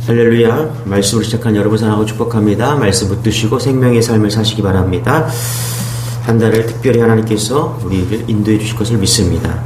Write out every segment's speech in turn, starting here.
할렐루야. 말씀을 시작한 여러분 사랑하고 축복합니다. 말씀 붙드시고 생명의 삶을 사시기 바랍니다. 한 달을 특별히 하나님께서 우리를 인도해 주실 것을 믿습니다.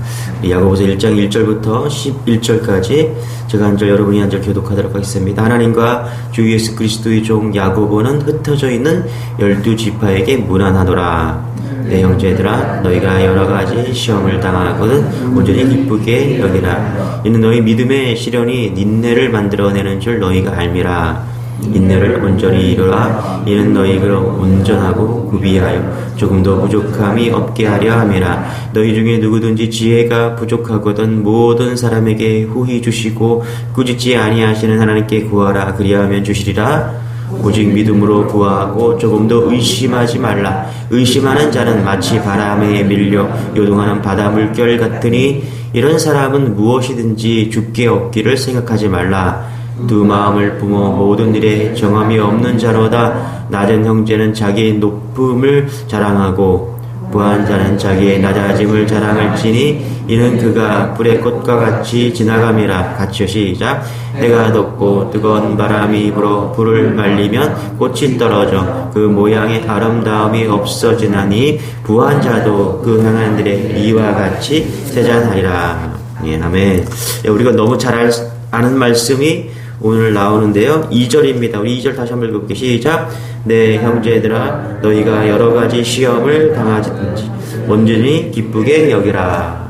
야고보서 1장 1절부터 11절까지 제가 한 절 여러분이 한 절 교독하도록 하겠습니다. 하나님과 주 예수 그리스도의 종 야고보는 흩어져 있는 12지파에게 문안하노라. 내 형제들아, 너희가 여러가지 시험을 당하거든 온전히 기쁘게 여기라. 이는 너희 믿음의 시련이 인내를 만들어내는 줄 너희가 알미라. 인내를 온전히 이루라. 이는 너희가 온전하고 구비하여 조금도 부족함이 없게 하려 함이라. 너희 중에 누구든지 지혜가 부족하거든 모든 사람에게 후히 주시고 꾸짖지 아니하시는 하나님께 구하라. 그리하면 주시리라. 오직 믿음으로 구하고 조금도 의심하지 말라. 의심하는 자는 마치 바람에 밀려 요동하는 바다 물결 같으니 이런 사람은 무엇이든지 죽게 얻기를 생각하지 말라. 두 마음을 품어 모든 일에 정함이 없는 자로다. 낮은 형제는 자기 높음을 자랑하고 부한 자는 자기의 낮아짐을 자랑할지니 이는 그가 불의 꽃과 같이 지나감이라. 같이요 시작. 해가 덥고 뜨거운 바람이 불어 불을 말리면 꽃이 떨어져 그 모양의 아름다움이 없어지나니 부한 자도 그 행한들의 이와 같이 세잔하리라. 예, 아멘. 우리가 너무 잘 아는 말씀이 오늘 나오는데요. 2절입니다. 우리 2절 다시 한번 읽어볼게요. 시작. 내 형제들아, 너희가 여러가지 시험을 당하든지 온전히 기쁘게 여기라.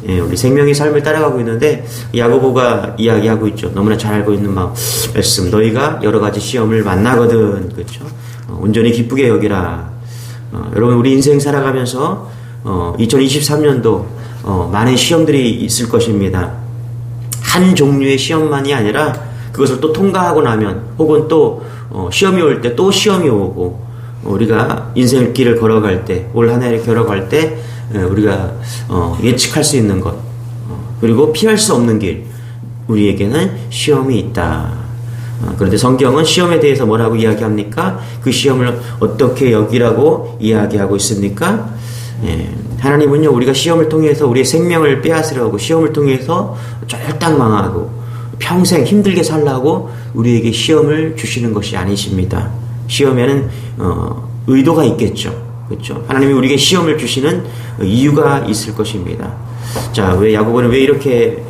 예, 우리 생명의 삶을 따라가고 있는데 야고보가 이야기하고 있죠. 너무나 잘 알고 있는 말씀. 너희가 여러가지 시험을 만나거든. 그렇죠? 온전히 기쁘게 여기라. 여러분, 우리 인생 살아가면서 2023년도 많은 시험들이 있을 것입니다. 한 종류의 시험만이 아니라 그것을 또 통과하고 나면 혹은 또 시험이 올 때 또 시험이 오고 우리가 인생의 길을 걸어갈 때 올 한 해를 걸어갈 때 우리가 예측할 수 있는 것 그리고 피할 수 없는 길 우리에게는 시험이 있다. 그런데 성경은 시험에 대해서 뭐라고 이야기합니까? 그 시험을 어떻게 여기라고 이야기하고 있습니까? 하나님은요, 우리가 시험을 통해서 우리의 생명을 빼앗으려고 시험을 통해서 쫄딱 망하고 평생 힘들게 살라고 우리에게 시험을 주시는 것이 아니십니다. 시험에는 의도가 있겠죠. 그렇죠? 하나님이 우리에게 시험을 주시는 이유가 있을 것입니다. 자, 왜 야고보는 왜 이렇게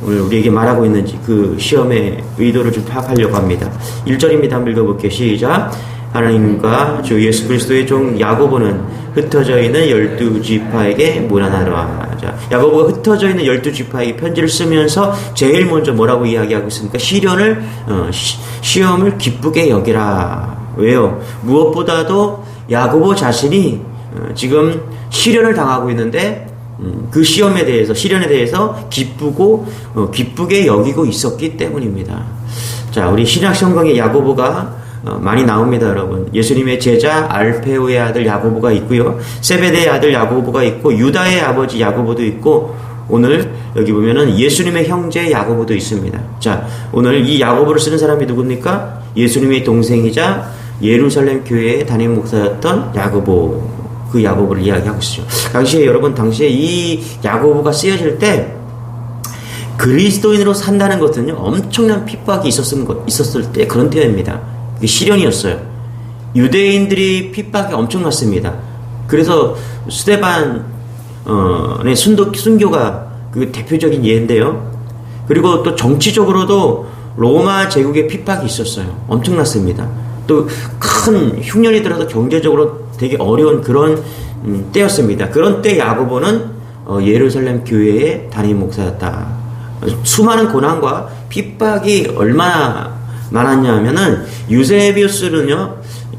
오늘 우리에게 말하고 있는지 그 시험의 의도를 좀 파악하려고 합니다. 1절입니다. 한번 읽어볼게요. 시작. 하나님과 주 예수 그리스도의 종 야고보는 흩어져 있는 12지파에게 문안하노라. 자, 야고보가 흩어져 있는 12지파에게 편지를 쓰면서 제일 먼저 뭐라고 이야기하고 있습니까? 시험을 기쁘게 여기라. 왜요? 무엇보다도 야고보 자신이 지금 시련을 당하고 있는데 그 시련에 대해서 기쁘고 기쁘게 여기고 있었기 때문입니다. 자, 우리 신약 성경에 야고보가 많이 나옵니다, 여러분. 예수님의 제자 알페오의 아들 야고보가 있고요. 세베대의 아들 야고보가 있고 유다의 아버지 야고보도 있고 오늘 여기 보면은 예수님의 형제 야고보도 있습니다. 자, 오늘 이 야고보를 쓰는 사람이 누굽니까? 예수님의 동생이자 예루살렘 교회의 담임 목사였던 야고보. 그 야고보를 이야기하고 있죠. 당시에 이 야고보가 쓰여질 때 그리스도인으로 산다는 것은요, 엄청난 핍박이 있었을 때 그런 때입니다. 시련이었어요. 유대인들이 핍박이 엄청났습니다. 그래서 스데반의 순교가 그 대표적인 예인데요. 그리고 또 정치적으로도 로마 제국의 핍박이 있었어요. 엄청났습니다. 또 큰 흉년이 들어서 경제적으로 되게 어려운 그런 때였습니다. 그런 때 야고보는 예루살렘 교회의 담임 목사였다. 수많은 고난과 핍박이 얼마나 많았냐면은 유세비우스는요,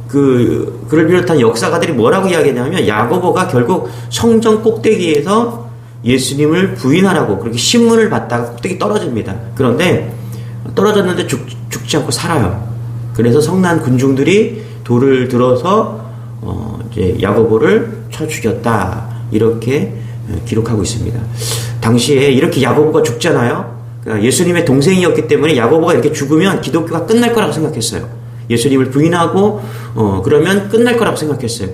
그를 비롯한 역사가들이 뭐라고 이야기했냐면 야고보가 결국 성전 꼭대기에서 예수님을 부인하라고 그렇게 신문을 받다가 꼭대기 떨어집니다. 그런데 떨어졌는데 죽지 않고 살아요. 그래서 성난 군중들이 돌을 들어서 이제 야고보를 쳐 죽였다. 이렇게 기록하고 있습니다. 당시에 이렇게 야고보가 죽잖아요. 그러니까 예수님의 동생이었기 때문에 야고보가 이렇게 죽으면 기독교가 끝날 거라고 생각했어요. 예수님을 부인하고 그러면 끝날 거라고 생각했어요.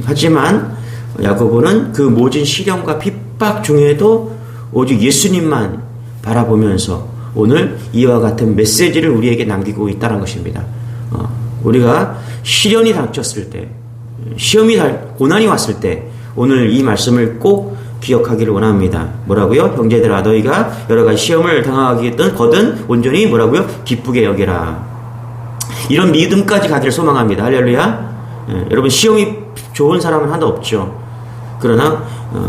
하지만 야고보는 그 모진 시련과 핍박 중에도 오직 예수님만 바라보면서 오늘 이와 같은 메시지를 우리에게 남기고 있다는 것입니다. 우리가 시련이 닥쳤을 때, 고난이 왔을 때 오늘 이 말씀을 꼭 기억하기를 원합니다. 뭐라고요? 형제들아 너희가 여러 가지 시험을 당하거든 온전히 뭐라고요? 기쁘게 여기라. 이런 믿음까지 가기를 소망합니다. 할렐루야. 여러분 시험이 좋은 사람은 하나도 없죠. 그러나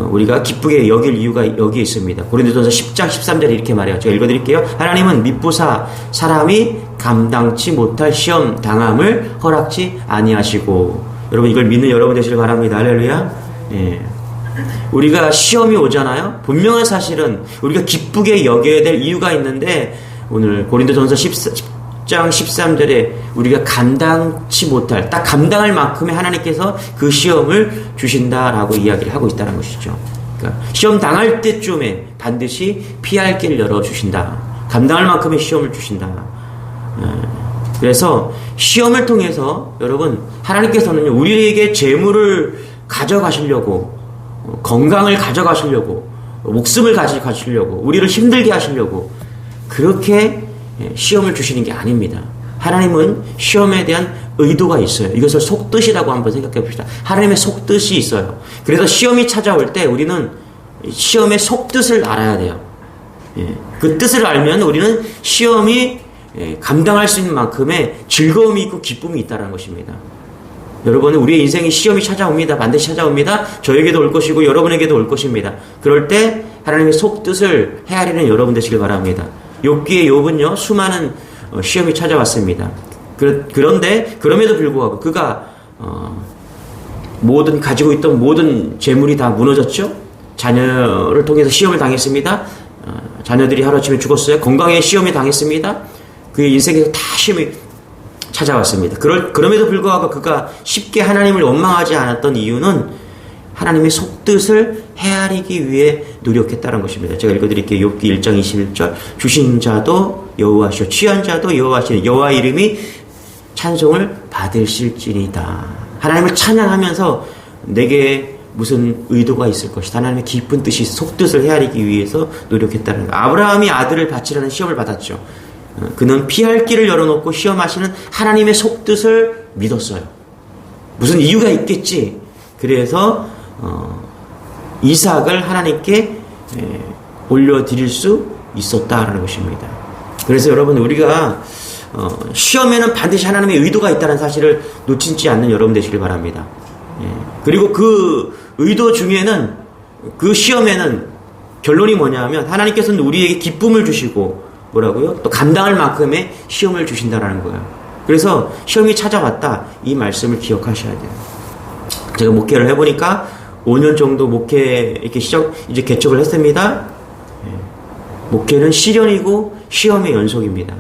우리가 기쁘게 여길 이유가 여기에 있습니다. 고린도전서 10장 13절에 이렇게 말해요. 제가 읽어드릴게요. 하나님은 미쁘사 사람이 감당치 못할 시험 당함을 허락지 아니하시고. 여러분 이걸 믿는 여러분 되시길 바랍니다. 할렐루야. 예. 우리가 시험이 오잖아요. 분명한 사실은 우리가 기쁘게 여겨야 될 이유가 있는데 오늘 고린도전서 10장 13절에 우리가 감당치 못할, 딱 감당할 만큼의 하나님께서 그 시험을 주신다라고 이야기를 하고 있다는 것이죠. 그러니까 시험 당할 때쯤에 반드시 피할 길을 열어주신다. 감당할 만큼의 시험을 주신다. 그래서 시험을 통해서 여러분 하나님께서는 우리에게 재물을 가져가시려고, 건강을 가져가시려고, 목숨을 가져가시려고, 우리를 힘들게 하시려고 그렇게 시험을 주시는 게 아닙니다. 하나님은 시험에 대한 의도가 있어요. 이것을 속뜻이라고 한번 생각해 봅시다. 하나님의 속뜻이 있어요. 그래서 시험이 찾아올 때 우리는 시험의 속뜻을 알아야 돼요. 그 뜻을 알면 우리는 시험이 감당할 수 있는 만큼의 즐거움이 있고 기쁨이 있다는 것입니다. 여러분은 우리의 인생에 시험이 찾아옵니다. 반드시 찾아옵니다. 저에게도 올 것이고 여러분에게도 올 것입니다. 그럴 때 하나님의 속뜻을 헤아리는 여러분 되시길 바랍니다. 욥기의 욥은요 수많은 시험이 찾아왔습니다. 그런데 그럼에도 불구하고 그가 가지고 있던 모든 재물이 다 무너졌죠. 자녀를 통해서 시험을 당했습니다. 자녀들이 하루아침에 죽었어요. 건강에 시험이 당했습니다. 그의 인생에서 다 시험이 찾아왔습니다. 그럼에도 불구하고 그가 쉽게 하나님을 원망하지 않았던 이유는 하나님의 속뜻을 헤아리기 위해 노력했다는 것입니다. 제가 읽어드릴게요. 욥기 1장 21절. 주신 자도 여호와시오 취한 자도 여호와시니 여호와 이름이 찬송을 받으실지니이다. 하나님을 찬양하면서 내게 무슨 의도가 있을 것이다. 하나님의 깊은 뜻이 속뜻을 헤아리기 위해서 노력했다는 것. 아브라함이 아들을 바치라는 시험을 받았죠. 그는 피할 길을 열어놓고 시험하시는 하나님의 속뜻을 믿었어요. 무슨 이유가 있겠지. 그래서 이삭을 하나님께 올려드릴 수 있었다라는 것입니다. 그래서 여러분 우리가 시험에는 반드시 하나님의 의도가 있다는 사실을 놓치지 않는 여러분 되시길 바랍니다. 그리고 그 의도 중에는 그 시험에는 결론이 뭐냐면 하나님께서는 우리에게 기쁨을 주시고 뭐라고요? 또 감당할 만큼의 시험을 주신다라는 거예요. 그래서 시험이 찾아왔다. 이 말씀을 기억하셔야 돼요. 제가 목회를 해보니까 5년 정도 목회 이렇게 이제 개척을 했습니다. 목회는 시련이고 시험의 연속입니다.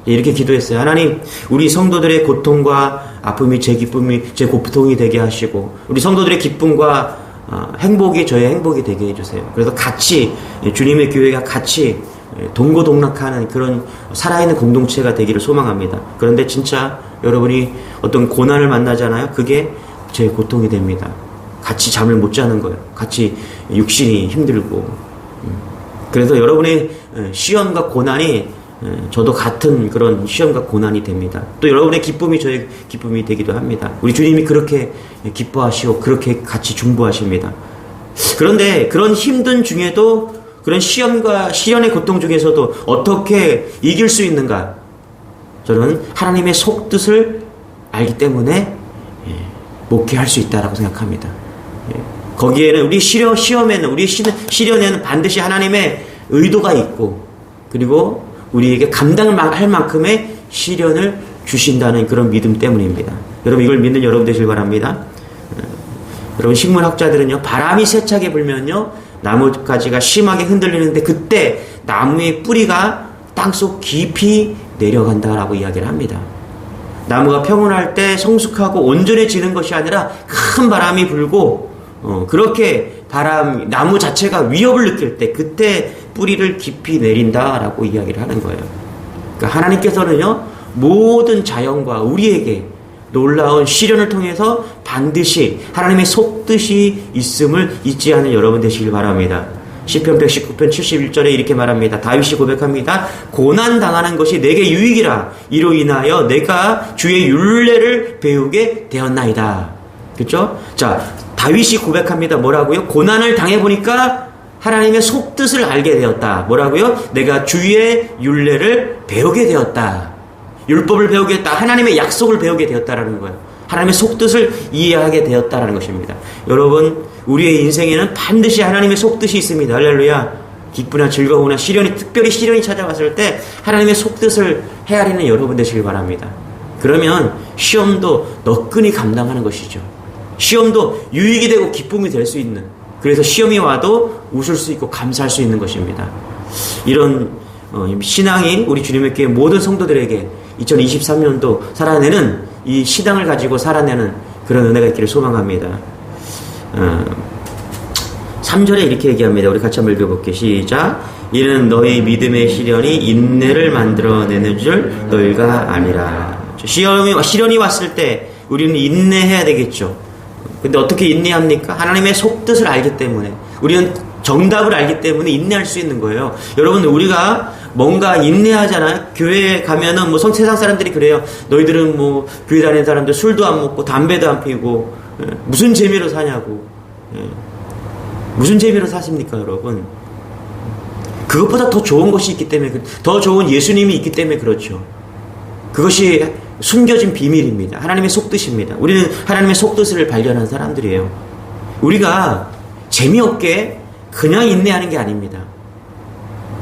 이렇게 기도했어요. 하나님, 우리 성도들의 고통과 아픔이 제 기쁨이, 제 고통이 되게 하시고, 우리 성도들의 기쁨과 행복이 저의 행복이 되게 해주세요. 그래서 같이, 주님의 교회가 같이 동고동락하는 그런 살아있는 공동체가 되기를 소망합니다. 그런데 진짜 여러분이 어떤 고난을 만나잖아요. 그게 제 고통이 됩니다. 같이 잠을 못 자는 거예요. 같이 육신이 힘들고. 그래서 여러분의 시험과 고난이 저도 같은 그런 시험과 고난이 됩니다. 또 여러분의 기쁨이 저의 기쁨이 되기도 합니다. 우리 주님이 그렇게 기뻐하시고 그렇게 같이 중보하십니다. 그런데 그런 힘든 중에도 그런 시험과 시련의 고통 중에서도 어떻게 이길 수 있는가? 저는 하나님의 속뜻을 알기 때문에 목회할 수 있다라고 생각합니다. 거기에는 우리 시험에는 우리 시련에는 반드시 하나님의 의도가 있고 그리고 우리에게 감당할 만큼의 시련을 주신다는 그런 믿음 때문입니다. 여러분 이걸 믿는 여러분 되시길 바랍니다. 여러분 식물학자들은요 바람이 세차게 불면요 나뭇가지가 심하게 흔들리는데 그때 나무의 뿌리가 땅속 깊이 내려간다라고 이야기를 합니다. 나무가 평온할 때 성숙하고 온전해지는 것이 아니라 큰 바람이 불고 그렇게 나무 자체가 위협을 느낄 때 그때 뿌리를 깊이 내린다라고 이야기를 하는 거예요. 그러니까 하나님께서는요 모든 자연과 우리에게 놀라운 시련을 통해서 반드시 하나님의 속뜻이 있음을 잊지 않은 여러분 되시길 바랍니다. 시편 119편 71절에 이렇게 말합니다. 다윗이 고백합니다. 고난 당하는 것이 내게 유익이라. 이로 인하여 내가 주의 율례를 배우게 되었나이다. 그렇죠? 자, 다윗이 고백합니다. 뭐라고요? 고난을 당해보니까 하나님의 속뜻을 알게 되었다. 뭐라고요? 내가 주의 율례를 배우게 되었다. 율법을 배우게 되었다. 하나님의 약속을 배우게 되었다라는 거예요. 하나님의 속뜻을 이해하게 되었다라는 것입니다. 여러분, 우리의 인생에는 반드시 하나님의 속뜻이 있습니다. 할렐루야. 기쁘나 즐거우나 시련이, 특별히 시련이 찾아왔을 때 하나님의 속뜻을 헤아리는 여러분 되시길 바랍니다. 그러면 시험도 너끈히 감당하는 것이죠. 시험도 유익이 되고 기쁨이 될 수 있는, 그래서 시험이 와도 웃을 수 있고 감사할 수 있는 것입니다. 이런 신앙이 우리 주님의 교회 모든 성도들에게 2023년도 살아내는 이 신앙을 가지고 살아내는 그런 은혜가 있기를 소망합니다. 3절에 이렇게 얘기합니다. 우리 같이 한번 읽어볼게요. 시작. 이는 너희 믿음의 시련이 인내를 만들어내는 줄 너희가 아니라. 시련이 왔을 때 우리는 인내해야 되겠죠. 근데 어떻게 인내합니까? 하나님의 속뜻을 알기 때문에, 우리는 정답을 알기 때문에 인내할 수 있는 거예요. 여러분, 우리가 뭔가 인내하잖아요. 교회에 가면은 세상 사람들이 그래요. 너희들은 교회 다니는 사람들 술도 안 먹고 담배도 안 피고 무슨 재미로 사냐고. 무슨 재미로 사십니까, 여러분? 그것보다 더 좋은 것이 있기 때문에, 더 좋은 예수님이 있기 때문에 그렇죠. 그것이 숨겨진 비밀입니다. 하나님의 속뜻입니다. 우리는 하나님의 속뜻을 발견한 사람들이에요. 우리가 재미없게 그냥 인내하는 게 아닙니다.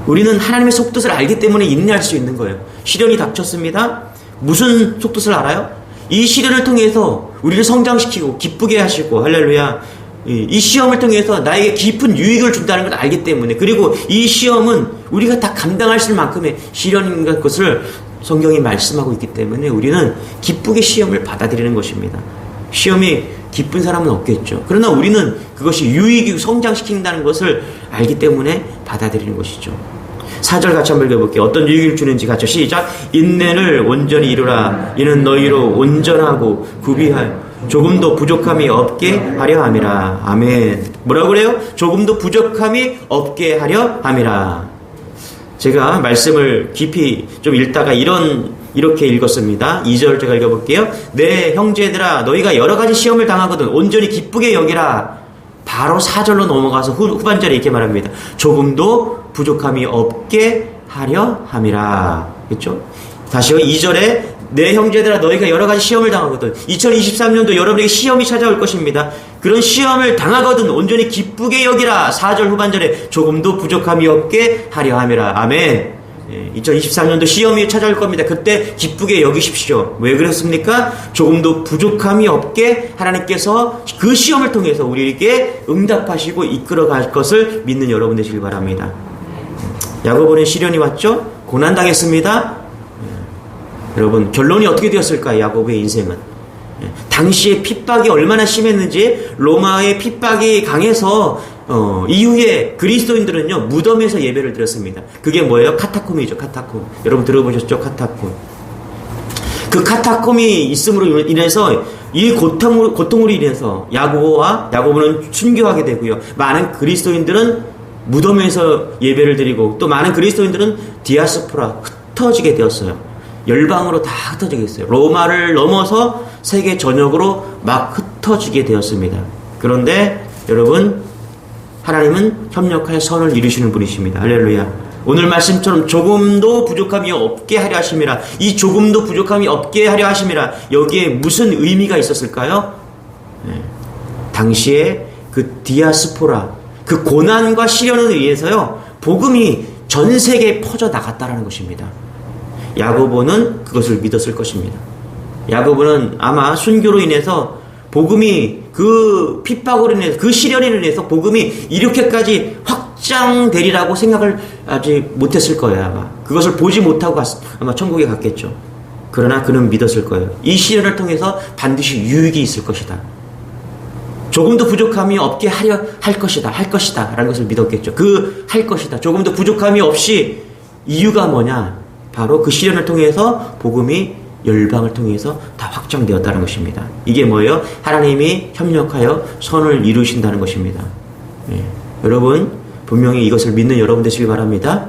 우리는 하나님의 속뜻을 알기 때문에 인내할 수 있는 거예요. 시련이 닥쳤습니다. 무슨 속뜻을 알아요? 이 시련을 통해서 우리를 성장시키고 기쁘게 하시고, 할렐루야, 이 시험을 통해서 나에게 깊은 유익을 준다는 걸 알기 때문에, 그리고 이 시험은 우리가 다 감당할 수 있을 만큼의 시련인 것을 성경이 말씀하고 있기 때문에 우리는 기쁘게 시험을 받아들이는 것입니다. 시험이 기쁜 사람은 없겠죠. 그러나 우리는 그것이 유익이고 성장시킨다는 것을 알기 때문에 받아들이는 것이죠. 4절 같이 한번 읽어볼게요. 어떤 유익을 주는지 같이 시작. 인내를 온전히 이루라. 이는 너희로 온전하고 구비하여 조금도 부족함이 없게 하려 함이라. 아멘. 뭐라고 그래요? 조금도 부족함이 없게 하려 함이라. 제가 말씀을 깊이 좀 읽다가 이렇게 읽었습니다. 2절 제가 읽어볼게요. 내 형제들아, 너희가 여러 가지 시험을 당하거든 온전히 기쁘게 여기라. 바로 4절로 넘어가서 후반절에 이렇게 말합니다. 조금도 부족함이 없게 하려 함이라. 그렇죠? 다시요. 2절에 내 형제들아, 너희가 여러 가지 시험을 당하거든. 2023년도 여러분에게 시험이 찾아올 것입니다. 그런 시험을 당하거든 온전히 기쁘게 여기라. 4절 후반절에 조금도 부족함이 없게 하려 함이라. 아멘. 2023년도 시험이 찾아올 겁니다. 그때 기쁘게 여기십시오. 왜 그렇습니까? 조금도 부족함이 없게 하나님께서 그 시험을 통해서 우리에게 응답하시고 이끌어갈 것을 믿는 여러분 되시길 바랍니다. 야고보는 시련이 왔죠? 고난당했습니다. 여러분, 결론이 어떻게 되었을까요? 야고보의 인생은. 당시에 핍박이 얼마나 심했는지, 로마의 핍박이 강해서 이후에 그리스도인들은요 무덤에서 예배를 드렸습니다. 그게 뭐예요? 카타콤이죠. 카타콤. 여러분 들어보셨죠? 카타콤. 그 카타콤이 있음으로 인해서 이 고통으로 인해서 야고보는 순교하게 되고요. 많은 그리스도인들은 무덤에서 예배를 드리고, 또 많은 그리스도인들은 디아스포라, 흩어지게 되었어요. 열방으로 다 흩어지게 됐어요. 로마를 넘어서 세계 전역으로 막 흩어지게 되었습니다. 그런데 여러분, 하나님은 협력하여 선을 이루시는 분이십니다. 할렐루야. 오늘 말씀처럼 조금도 부족함이 없게 하려 하심이라. 이 조금도 부족함이 없게 하려 하심이라. 여기에 무슨 의미가 있었을까요? 당시에 그 디아스포라, 그 고난과 시련을 위해서요 복음이 전 세계에 퍼져 나갔다라는 것입니다. 야고보는 그것을 믿었을 것입니다. 야고보는 아마 순교로 인해서 복음이 그 핍박으로 인해서, 그 시련으로 인해서 복음이 이렇게까지 확장되리라고 생각을 아직 못했을 거예요. 아마 그것을 보지 못하고 아마 천국에 갔겠죠. 그러나 그는 믿었을 거예요. 이 시련을 통해서 반드시 유익이 있을 것이다. 조금도 부족함이 없게 하려 할 것이다 라는 것을 믿었겠죠. 그 할 것이다, 조금도 부족함이 없이, 이유가 뭐냐? 바로 그 시련을 통해서 복음이 열방을 통해서 다 확장되었다는 것입니다. 이게 뭐예요? 하나님이 협력하여 선을 이루신다는 것입니다. 여러분, 분명히 이것을 믿는 여러분 되시기 바랍니다.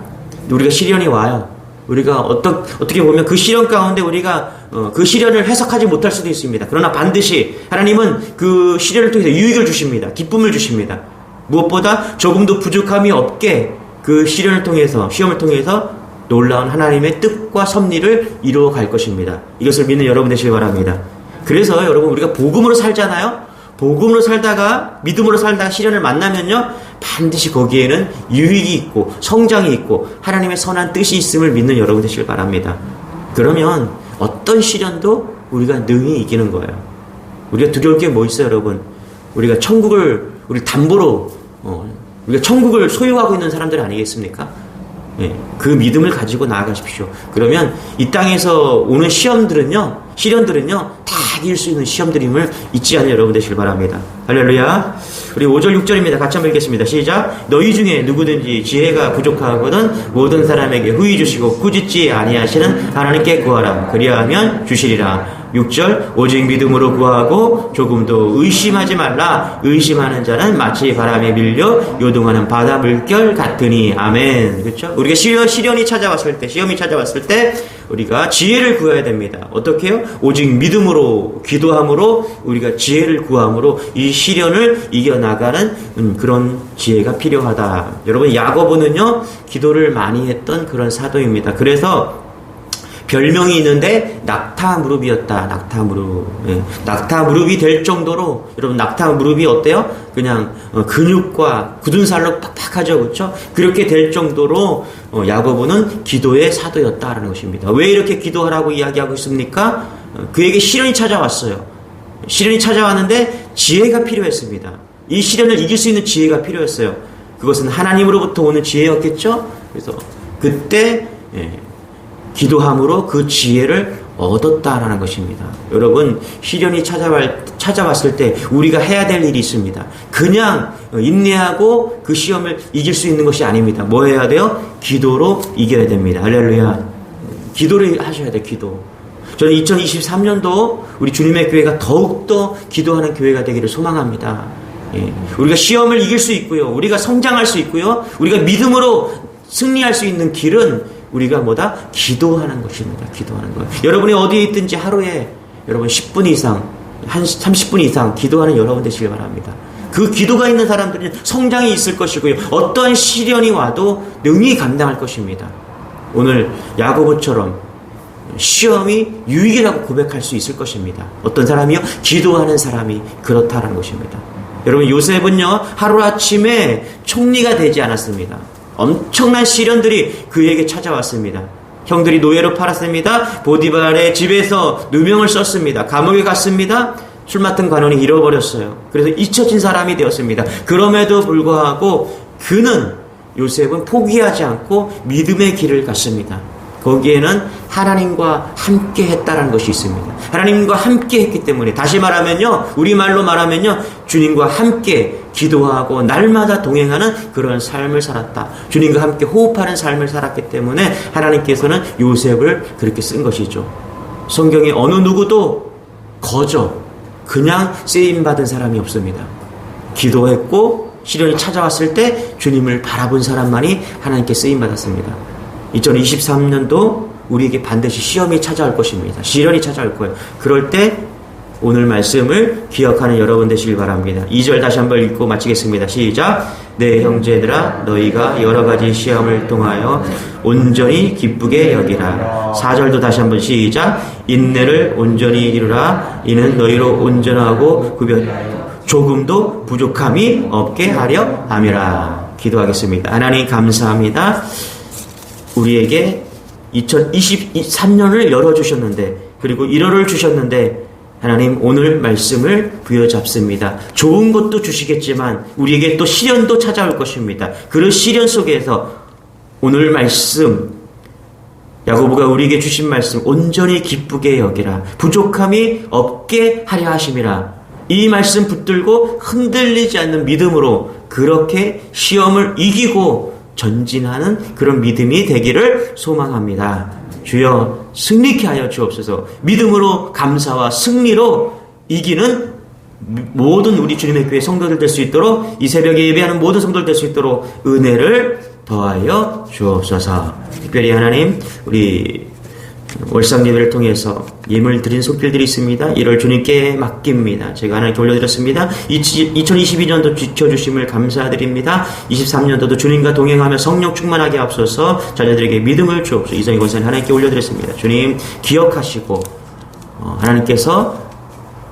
우리가 시련이 와요. 우리가 어떻게 보면 그 시련 가운데 우리가 그 시련을 해석하지 못할 수도 있습니다. 그러나 반드시 하나님은 그 시련을 통해서 유익을 주십니다. 기쁨을 주십니다. 무엇보다 조금도 부족함이 없게 그 시련을 통해서, 시험을 통해서 놀라운 하나님의 뜻과 섭리를 이루어 갈 것입니다. 이것을 믿는 여러분 되시기 바랍니다. 그래서 여러분, 우리가 복음으로 살잖아요. 복음으로 살다가, 믿음으로 살다가 시련을 만나면요, 반드시 거기에는 유익이 있고 성장이 있고 하나님의 선한 뜻이 있음을 믿는 여러분 되시길 바랍니다. 그러면 어떤 시련도 우리가 능히 이기는 거예요. 우리가 두려울 게 뭐 있어요, 여러분? 우리가 우리 담보로 우리가 천국을 소유하고 있는 사람들 아니겠습니까? 예, 그 믿음을 가지고 나아가십시오. 그러면 이 땅에서 오는 시련들은요 다 이길 수 있는 시험들임을 잊지 않을 여러분 되시길 바랍니다. 할렐루야. 우리 5절 6절입니다. 같이 한번 읽겠습니다. 시작. 너희 중에 누구든지 지혜가 부족하거든 모든 사람에게 후히 주시고 꾸짖지 아니하시는 하나님께 구하라. 그리하면 주시리라. 6절. 오직 믿음으로 구하고 조금도 의심하지 말라. 의심하는 자는 마치 바람에 밀려 요동하는 바다 물결 같으니. 아멘. 그렇죠? 우리가 시련이 찾아왔을 때, 시험이 찾아왔을 때 우리가 지혜를 구해야 됩니다. 어떻게 해요? 오직 믿음으로, 기도함으로, 우리가 지혜를 구함으로 이 시련을 이겨나가는 그런 지혜가 필요하다. 여러분, 야고보는요 기도를 많이 했던 그런 사도입니다. 그래서 별명이 있는데 낙타무릎이었다. 낙타무릎. 예. 낙타무릎이 될 정도로, 여러분, 낙타무릎이 어때요? 그냥 근육과 굳은 살로 팍팍하죠. 그렇죠? 그렇게 될 정도로 야고보는 기도의 사도였다라는 것입니다. 왜 이렇게 기도하라고 이야기하고 있습니까? 그에게 시련이 찾아왔어요. 시련이 찾아왔는데 지혜가 필요했습니다. 이 시련을 이길 수 있는 지혜가 필요했어요. 그것은 하나님으로부터 오는 지혜였겠죠? 그래서 그때 기도함으로 그 지혜를 얻었다라는 것입니다. 여러분, 시련이 찾아왔을 때 우리가 해야 될 일이 있습니다. 그냥 인내하고 그 시험을 이길 수 있는 것이 아닙니다. 뭐 해야 돼요? 기도로 이겨야 됩니다. 할렐루야. 기도를 하셔야 돼요. 기도. 저는 2023년도 우리 주님의 교회가 더욱더 기도하는 교회가 되기를 소망합니다. 예. 우리가 시험을 이길 수 있고요. 우리가 성장할 수 있고요. 우리가 믿음으로 승리할 수 있는 길은 우리가 뭐다? 기도하는 것입니다. 기도하는 거예요. 여러분이 어디에 있든지 하루에 여러분 10분 이상, 한 30분 이상 기도하는 여러분 되시길 바랍니다. 그 기도가 있는 사람들은 성장이 있을 것이고요. 어떤 시련이 와도 능히 감당할 것입니다. 오늘 야고보처럼 시험이 유익이라고 고백할 수 있을 것입니다. 어떤 사람이요? 기도하는 사람이 그렇다는 것입니다. 여러분, 요셉은요 하루아침에 총리가 되지 않았습니다. 엄청난 시련들이 그에게 찾아왔습니다. 형들이 노예로 팔았습니다. 보디발의 집에서 누명을 썼습니다. 감옥에 갔습니다. 술 맡은 관원이 잃어버렸어요. 그래서 잊혀진 사람이 되었습니다. 그럼에도 불구하고 요셉은 포기하지 않고 믿음의 길을 갔습니다. 거기에는 하나님과 함께 했다라는 것이 있습니다. 하나님과 함께 했기 때문에, 다시 말하면요, 우리말로 말하면요, 주님과 함께 기도하고 날마다 동행하는 그런 삶을 살았다. 주님과 함께 호흡하는 삶을 살았기 때문에 하나님께서는 요셉을 그렇게 쓴 것이죠. 성경에 어느 누구도 그냥 쓰임받은 사람이 없습니다. 기도했고 시련이 찾아왔을 때 주님을 바라본 사람만이 하나님께 쓰임받았습니다. 2023년도 우리에게 반드시 시험이 찾아올 것입니다. 시련이 찾아올 거예요. 그럴 때 오늘 말씀을 기억하는 여러분 되시길 바랍니다. 2절 다시 한번 읽고 마치겠습니다. 시작. 내 형제들아, 너희가 여러 가지 시험을 통하여 온전히 기쁘게 여기라. 4절도 다시 한번 시작. 인내를 온전히 이루라. 이는 너희로 온전하고 조금도 부족함이 없게 하려 함이라. 기도하겠습니다. 하나님 감사합니다. 우리에게 2023년을 열어주셨는데, 그리고 1월을 주셨는데, 하나님 오늘 말씀을 부여잡습니다. 좋은 것도 주시겠지만 우리에게 또 시련도 찾아올 것입니다. 그런 시련 속에서 오늘 말씀, 야고보가 우리에게 주신 말씀, 온전히 기쁘게 여기라. 부족함이 없게 하려 하심이라. 이 말씀 붙들고 흔들리지 않는 믿음으로 그렇게 시험을 이기고 전진하는 그런 믿음이 되기를 소망합니다. 주여 승리케 하여 주옵소서. 믿음으로 감사와 승리로 이기는 모든 우리 주님의 교회 성도들 될 수 있도록, 이 새벽에 예배하는 모든 성도들 될 수 있도록 은혜를 더하여 주옵소서. 특별히 하나님, 우리 월상 예배를 통해서 예물 드린 손길들이 있습니다. 이를 주님께 맡깁니다. 제가 하나님께 올려드렸습니다. 2022년도 지켜주심을 감사드립니다. 23년도도 주님과 동행하며 성령 충만하게 앞서서 자녀들에게 믿음을 주옵소서. 이성희 권사님 하나님께 올려드렸습니다. 주님 기억하시고 하나님께서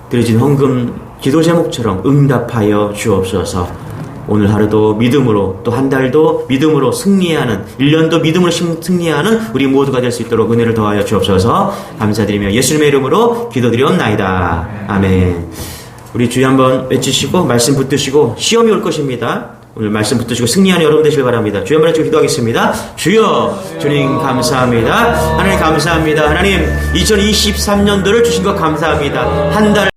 드려진 헌금 기도 제목처럼 응답하여 주옵소서. 오늘 하루도 믿음으로, 또 한 달도 믿음으로 승리하는, 1년도 믿음으로 승리하는 우리 모두가 될 수 있도록 은혜를 더하여 주옵소서. 감사드리며 예수님의 이름으로 기도드리옵나이다. 아멘. 우리 주여 한번 외치시고 말씀 붙드시고, 시험이 올 것입니다. 오늘 말씀 붙드시고 승리하는 여러분 되시길 바랍니다. 주여 한번 해주고 기도하겠습니다. 주여, 주님 감사합니다. 하나님 감사합니다. 하나님 2023년도를 주신 것 감사합니다. 한 달